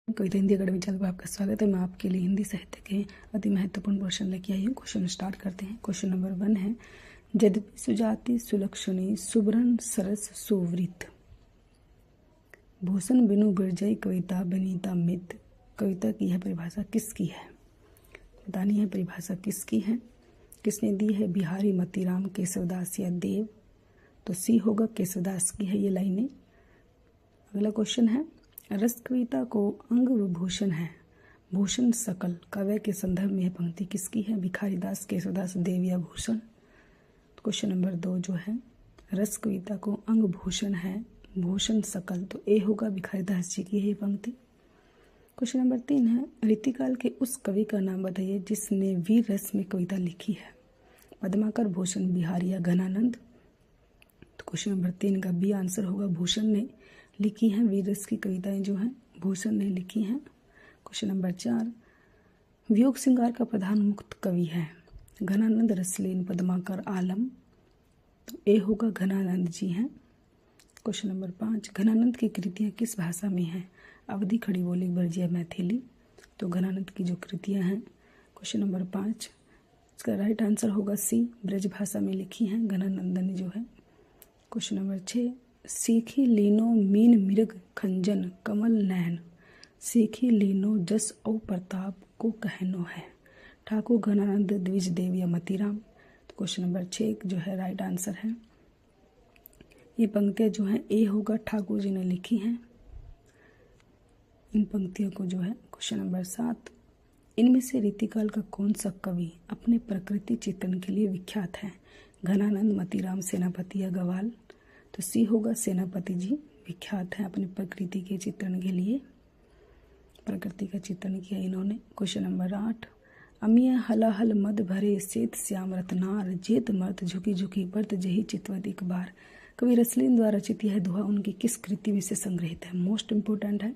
कविता Hindi academy channel पर आपका स्वागत है। मैं आपके लिए हिंदी साहित्य के अति महत्वपूर्ण क्वेश्चन लेके आई हूँ। क्वेश्चन स्टार्ट करते हैं। क्वेश्चन नंबर 1 है, यद्यपि सुजाति सुलक्षणी सुब्रन सरस सुवृत भूषण बिनु बिरजय कविता बनीता मित। कविता की यह परिभाषा किसकी है? बतानी है परिभाषा किसकी है, किसने दी है? बिहारी, मतीराम, केशवदास या देव? तो सी होगा, केशवदास की है ये लाइनें। अगला क्वेश्चन है, रस कविता को अंग विभूषण है, भूषण सकल। काव्य के संदर्भ में यह पंक्ति किसकी है? भिखारीदास, केशवदास, देव या भूषण? क्वेश्चन नंबर 2 जो है, रस कविता को अंग भूषण है, भूषण सकल। तो ए होगा, भिखारीदास जी की है ये पंक्ति। क्वेश्चन नंबर 3 है, रीतिकाल के उस कवि का नाम बताइए जिसने वीर रस में कविता लिखी है। पद्माकर, भूषण, बिहारी या घनानंद? तो क्वेश्चन नंबर 3 का बी आंसर होगा, भूषण ने लिखी हैं वीर रस की कविताएं जो हैं भूषण ने लिखी हैं। क्वेश्चन नंबर 4, वियोग श्रृंगार का प्रधान मुक्त कवि है। घनानंद, रसलीन, पद्माकर, आलम? तो ए होगा, घनानंद जी हैं। क्वेश्चन नंबर 5, घनानंद की कृतियां किस भाषा में हैं? अवधी, खड़ी बोली, ब्रज या मैथिली? तो घनानंद की जो कृतियां हैं, क्वेश्चन नंबर 5 इसका राइट आंसर होगा सी, ब्रज भाषा में लिखी हैं घनानंद ने जो है। क्वेश्चन नंबर 6, सीखी लीनो मीन मृग खंजन कमल नैन, सीखी लीनो जस औ प्रताप को कहनो है। ठाकुर, घनानंद, द्विज, देव या मतीराम? तो क्वेश्चन नंबर 6 जो है राइट आंसर है। ये पंक्तियां जो हैं ए होगा, ठाकुर जी ने लिखी हैं इन पंक्तियों को जो है। क्वेश्चन नंबर 7, इनमें से रीतिकाल का कौन सा कवि अपने प्रकृति चित्रण के लिए विख्यात है? घनानंद, मतीराम, सेनापति या गवाल? तो सी होगा, सेनापति जी विख्यात है अपने प्रकृति के चित्रण के लिए, प्रकृति का चित्रण किया इन्होंने। क्वेश्चन नंबर 8, अमिय हलाहल मद भरे श्वेत श्याम रत्नार, जेत मर्त झुकी झुकी बर्त जही चितवत एक बार। कवि रसलीन द्वारा रचित यह दोहा उनकी किस कृति में से संग्रहित है? मोस्ट इंपोर्टेंट है,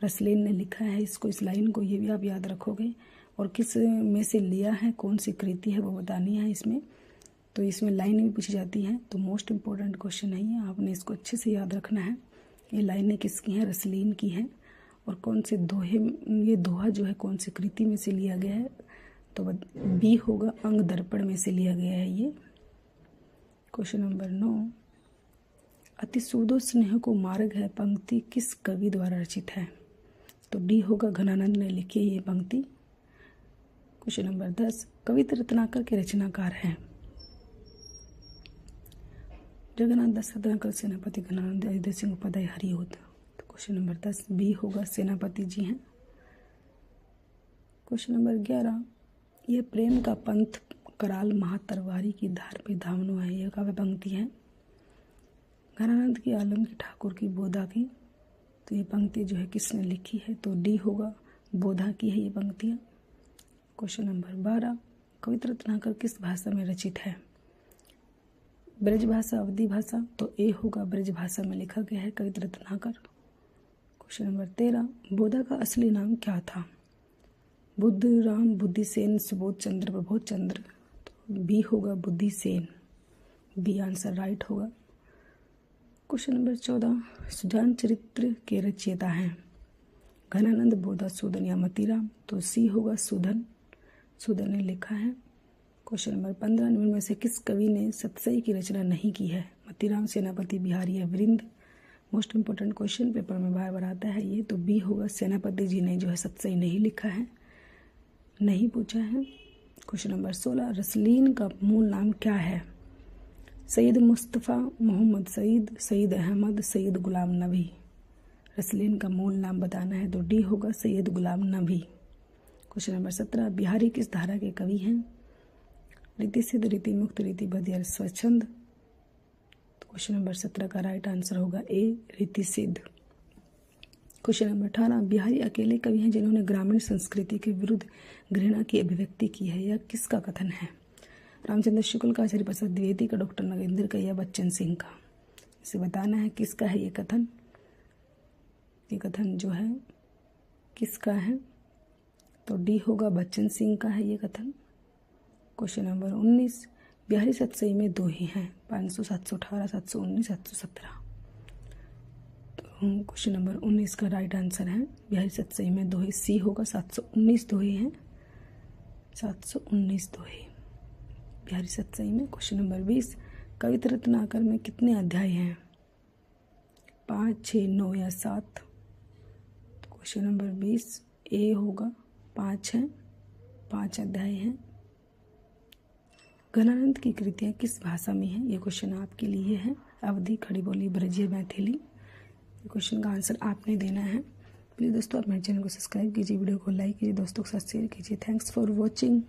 रसलीन ने लिखा है इसको, इस लाइन को, ये भी आप याद रखोगे। और किस में से लिया है, कौन सी कृति है वो बतानी है इसमें। तो इसमें लाइनें भी पूछी जाती हैं, तो मोस्ट इम्पोर्टेंट क्वेश्चन है ये, आपने इसको अच्छे से याद रखना है। ये लाइनें किसकी हैं? रसलीन की हैं। और कौन से दोहे, ये दोहा जो है कौन सी कृति में से लिया गया है? तो बी होगा, अंग दर्पण में से लिया गया है ये। क्वेश्चन नंबर 9, अति सूदो स्नेह को मार्ग है पंक्ति किस कवि द्वारा रचित है? तो डी होगा, घनानंद ने लिखी है ये पंक्ति। क्वेश्चन नंबर 10, कविता रत्नाकर के रचनाकार हैं? जगन्नाथ दास, रत्नाकर, सेनापति, घनानंद, अयोध्या सिंह उपाध्याय, हरिओद? तो क्वेश्चन नंबर 10 बी होगा, सेनापति जी हैं। क्वेश्चन नंबर 11, यह प्रेम का पंथ कराल महातरवारी की धार पे धामनो है, यह काव्य पंक्ति है। घनानंद की, आलम की, ठाकुर की, बोधा की? तो ये पंक्ति जो है किसने लिखी है? तो डी होगा, बोधा की है ये पंक्तियाँ। क्वेश्चन नंबर 12, कविता रत्नाकर किस भाषा में रचित है? ब्रज भाषा, अवधी भाषा? तो ए होगा, ब्रज भाषा में लिखा गया है कविता रत्नाकर। क्वेश्चन नंबर 13, बोधा का असली नाम क्या था? बुद्ध राम, बुद्धिसेन, सुबोध चंद्र, प्रबोध चंद्र? तो बी होगा, बुद्धिसेन, बी आंसर राइट होगा। क्वेश्चन नंबर 14, सुजान चरित्र के रचयिता हैं? घनानंद, बोधा, सूदन या मतीराम? तो सी होगा, सूदन, सूदन ने लिखा है। क्वेश्चन नंबर 15, निम्न में से किस कवि ने सतसई की रचना नहीं की है? मतीराम, सेनापति, बिहारी या वृंद? मोस्ट इंपोर्टेंट क्वेश्चन, पेपर में बार बार आता है ये। तो बी होगा, सेनापति जी ने जो है सतसई नहीं लिखा है, नहीं पूछा है। क्वेश्चन नंबर 16, रसलीन का मूल नाम क्या है? सईद मुस्तफ़ा, मोहम्मद सईद, सईद अहमद, सईद गुलाम नबी? रसलीन का मूल नाम बताना है, तो डी होगा, सैयद गुलाम नबी। क्वेश्चन नंबर 17, बिहारी किस धारा के कवि हैं? रीति सिद्ध, रीति मुक्त, रीति बद्ध या स्वच्छंद? तो क्वेश्चन नंबर 17 का राइट आंसर होगा ए, रीति सिद्ध। क्वेश्चन नंबर 18, बिहारी अकेले कवि हैं जिन्होंने ग्रामीण संस्कृति के विरुद्ध घृणा की अभिव्यक्ति की है, यह किसका कथन है? रामचंद्र शुक्ल का, आचार्य प्रसाद द्विवेदी का, डॉक्टर नगेंद्र का या बच्चन सिंह का? इसे बताना है किसका है ये कथन। ये कथन जो है किसका है? तो डी होगा, बच्चन सिंह का है ये कथन। क्वेश्चन नंबर 19, बिहारी सतसई में दोहे हैं 500, 718, 719, 717? तो क्वेश्चन नंबर 19 का राइट आंसर है बिहारी सतसई में दोहे, सी होगा। 719 दोहे हैं, 719 दोहे बिहारी सतसई में। क्वेश्चन नंबर 20, कविता रत्नाकर में कितने अध्याय हैं? 5, 6, 9 या 7? क्वेश्चन नंबर 20 ए होगा, 5 हैं, 5 अध्याय हैं। घनानंद की कृतियाँ किस भाषा में हैं? ये क्वेश्चन आपके लिए है। अवधी, खड़ी बोली, ब्रजीय, मैथिली। क्वेश्चन का आंसर आपने देना है। प्लीज़ दोस्तों आप मेरे चैनल को सब्सक्राइब कीजिए, वीडियो को लाइक कीजिए, दोस्तों के साथ शेयर कीजिए। Thanks for watching.